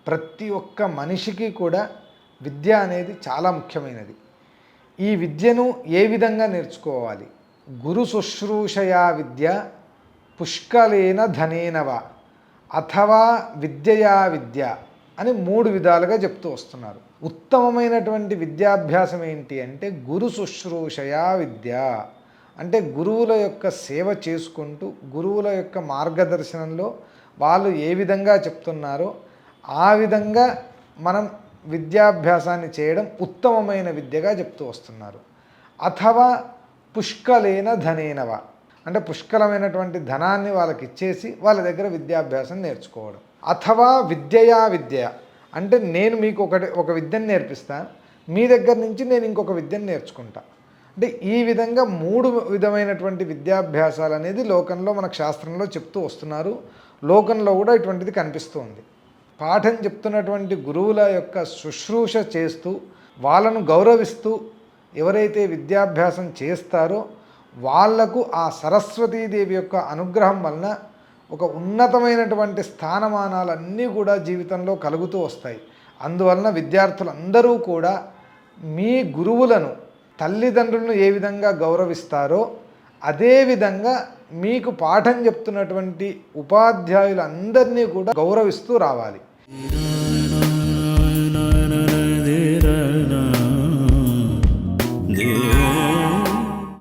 ప్రతి ఒక్క మనిషికి కూడా విద్య అనేది చాలా ముఖ్యమైనది. ఈ విద్యను ఏ విధంగా నేర్చుకోవాలి? గురు శుశ్రూషయా విద్య పుష్కలేన ధనేనవ అథవా విద్యయా విద్య అని 3 విధాలుగా చెప్తూ వస్తున్నారు. ఉత్తమమైనటువంటి విద్యాభ్యాసం ఏంటి అంటే గురు శుశ్రూషయా విద్య అంటే గురువుల యొక్క సేవ చేసుకుంటూ గురువుల యొక్క మార్గదర్శనంలో వాళ్ళు ఏ విధంగా చెప్తున్నారో ఆ విధంగా మనం విద్యాభ్యాసాన్ని చేయడం ఉత్తమమైన విద్యగా చెప్తూ వస్తున్నారు. అథవా పుష్కలేన ధనేనవ అంటే పుష్కలమైనటువంటి ధనాన్ని వాళ్ళకి ఇచ్చేసి వాళ్ళ దగ్గర విద్యాభ్యాసం నేర్చుకోవడం. అథవా విద్యయా విద్య అంటే నేను మీకు ఒక విద్యను నేర్పిస్తాను, మీ దగ్గర నుంచి నేను ఇంకొక విద్యను నేర్చుకుంటా. అంటే ఈ విధంగా 3 విధమైనటువంటి విద్యాభ్యాసాలు అనేది లోకంలో మనకు శాస్త్రంలో చెప్తూ వస్తున్నారు. లోకంలో కూడా ఇటువంటిది కనిపిస్తుంది. పాఠం చెప్తున్నటువంటి గురువుల యొక్క శుశ్రూష చేస్తూ వాళ్ళను గౌరవిస్తూ ఎవరైతే విద్యాభ్యాసం చేస్తారో వాళ్లకు ఆ సరస్వతీదేవి యొక్క అనుగ్రహం వలన ఒక ఉన్నతమైనటువంటి స్థానమానాలన్నీ కూడా జీవితంలో కలుగుతూ వస్తాయి. అందువలన విద్యార్థులందరూ కూడా మీ గురువులను తల్లిదండ్రులను ఏ విధంగా గౌరవిస్తారో అదేవిధంగా మీకు పాఠం చెప్తున్నటువంటి ఉపాధ్యాయులందరినీ కూడా గౌరవిస్తూ రావాలి.